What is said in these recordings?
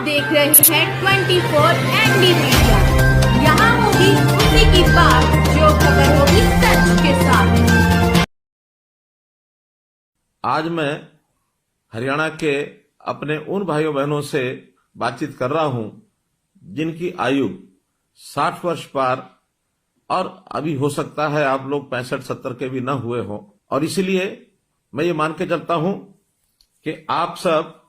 देख रहे हैं 24 ND मीडिया। यहाँ होगी उसी की बात जो खबर होगी सच के साथ। आज मैं हरियाणा के अपने उन भाइयों बहनों से बातचीत कर रहा हूं जिनकी आयु 60 वर्ष पार और अभी हो सकता है आप लोग 65-70 के भी न हुए हो, और इसलिए मैं ये मान के चलता हूं कि आप सब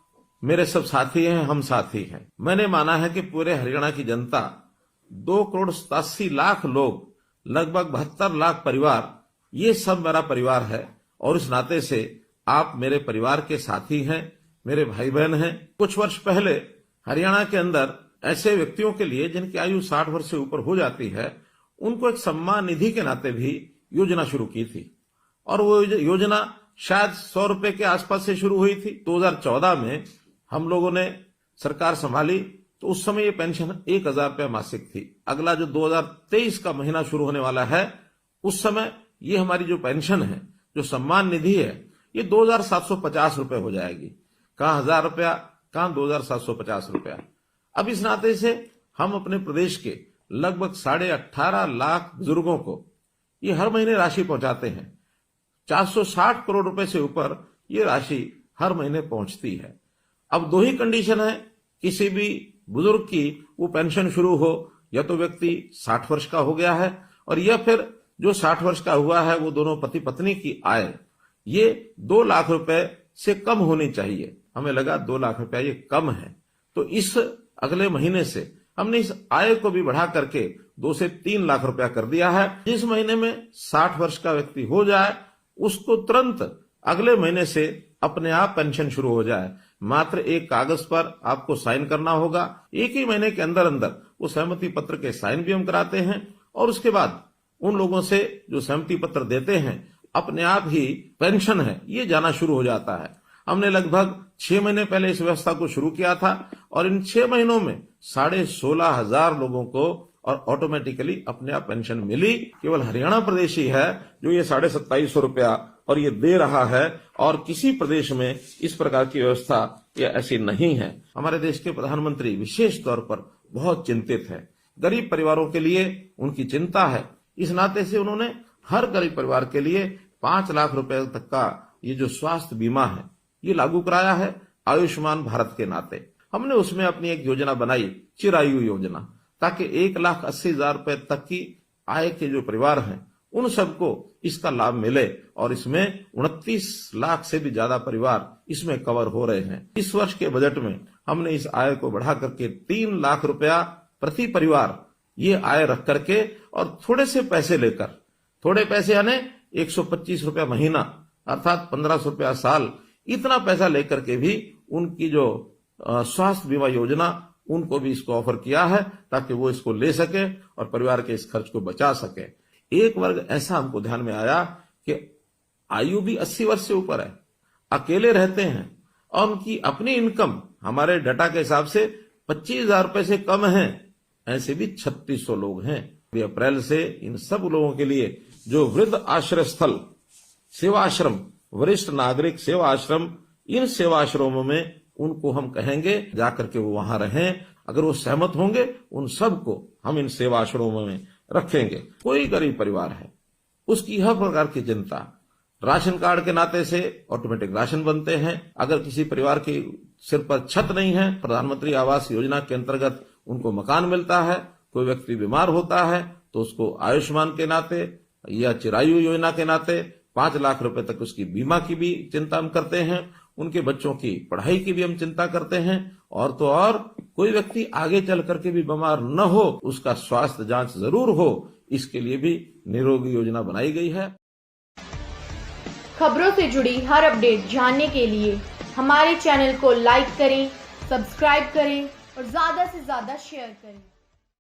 मेरे सब साथी हैं, हम साथी हैं। मैंने माना है कि पूरे हरियाणा की जनता 2,87,00,000 लोग, लगभग 72 लाख परिवार, ये सब मेरा परिवार है और इस नाते से आप मेरे परिवार के साथी हैं, मेरे भाई बहन हैं। कुछ वर्ष पहले हरियाणा के अंदर ऐसे व्यक्तियों के लिए जिनकी आयु 60 वर्ष से ऊपर हो जाती है, उनको एक सम्मान निधि के नाते भी योजना शुरू की थी और वो योजना शायद 100 रुपए के आसपास से शुरू हुई थी। 2014 में हम लोगों ने सरकार संभाली तो उस समय ये पेंशन 1,000 रुपया मासिक थी। अगला जो 2023 का महीना शुरू होने वाला है, उस समय ये हमारी जो पेंशन है, जो सम्मान निधि है, ये 2,750 रुपए हो जाएगी। कहां 1,000 रुपया, कहां 2,750 रुपया। अब इस नाते से हम अपने प्रदेश के लगभग 18.5 लाख बुजुर्गों को ये हर महीने राशि पहुंचाते हैं। 460 करोड़ रुपए से ऊपर ये राशि हर महीने पहुंचती है। अब दो ही कंडीशन है किसी भी बुजुर्ग की वो पेंशन शुरू हो, या तो व्यक्ति 60 वर्ष का हो गया है और या फिर जो 60 वर्ष का हुआ है वो दोनों पति पत्नी की आय ये 2 लाख रुपए से कम होनी चाहिए। हमें लगा 2 लाख रुपया ये कम है, तो इस अगले महीने से हमने इस आय को भी बढ़ा करके 2 से 3 लाख रुपया कर दिया है। जिस महीने में 60 वर्ष का व्यक्ति हो जाए उसको तुरंत अगले महीने से अपने आप पेंशन शुरू हो जाए। मात्र एक कागज पर आपको साइन करना होगा। एक ही महीने के अंदर अंदर वो सहमति पत्र के साइन भी हम कराते हैं और उसके बाद उन लोगों से जो सहमति पत्र देते हैं, अपने आप ही पेंशन है ये जाना शुरू हो जाता है। हमने लगभग 6 महीने पहले इस व्यवस्था को शुरू किया था और इन 6 महीनों में 16,500 लोगों को और ऑटोमेटिकली अपने आप पेंशन मिली। केवल हरियाणा प्रदेश ही है जो ये 2,750 रुपया और ये दे रहा है, और किसी प्रदेश में इस प्रकार की व्यवस्था ये ऐसी नहीं है। हमारे देश के प्रधानमंत्री विशेष तौर पर बहुत चिंतित है, गरीब परिवारों के लिए उनकी चिंता है। इस नाते से उन्होंने हर गरीब परिवार के लिए 5 लाख रुपए तक का ये जो स्वास्थ्य बीमा है ये लागू कराया है आयुष्मान भारत के नाते। हमने उसमें अपनी एक योजना बनाई, चिरायु योजना, ताकि 1,80,000 रुपए तक की आय के जो परिवार हैं उन सबको इसका लाभ मिले, और इसमें 29 लाख से भी ज्यादा परिवार इसमें कवर हो रहे हैं। इस वर्ष के बजट में हमने इस आय को बढ़ा करके 3 लाख रुपया प्रति परिवार ये आय रख करके और थोड़े से पैसे लेकर, थोड़े पैसे यानी 125 रुपया महीना अर्थात 1,500 रुपया साल, इतना पैसा लेकर के भी उनकी जो स्वास्थ्य बीमा योजना उनको भी इसको ऑफर किया है ताकि वो इसको ले सके और परिवार के इस खर्च को बचा सके। एक वर्ग ऐसा हमको ध्यान में आया कि आयु भी 80 वर्ष से ऊपर है, अकेले रहते हैं और उनकी अपनी इनकम हमारे डाटा के हिसाब से 25,000 रुपए से कम है, ऐसे भी 3,600 लोग हैं। अप्रैल से इन सब लोगों के लिए जो वृद्ध आश्रय स्थल, सेवा आश्रम, वरिष्ठ नागरिक सेवा आश्रम, इन सेवा आश्रमों में उनको हम कहेंगे जाकर के वो वहां रहें। अगर वो सहमत होंगे उन सबको हम इन सेवा आश्रमों में रखेंगे। कोई गरीब परिवार है उसकी हर प्रकार की चिंता, राशन कार्ड के नाते से ऑटोमेटिक राशन बनते हैं। अगर किसी परिवार के सिर पर छत नहीं है, प्रधानमंत्री आवास योजना के अंतर्गत उनको मकान मिलता है। कोई व्यक्ति बीमार होता है तो उसको आयुष्मान के नाते या चिरायु योजना के नाते 5 लाख रुपए तक उसकी बीमा की भी चिंता हम करते हैं। उनके बच्चों की पढ़ाई की भी हम चिंता करते हैं, और तो और कोई व्यक्ति आगे चल करके भी बीमार न हो, उसका स्वास्थ्य जांच जरूर हो, इसके लिए भी निरोगी योजना बनाई गई है। खबरों से जुड़ी हर अपडेट जानने के लिए हमारे चैनल को लाइक करें, सब्सक्राइब करें और ज्यादा से ज्यादा शेयर करें।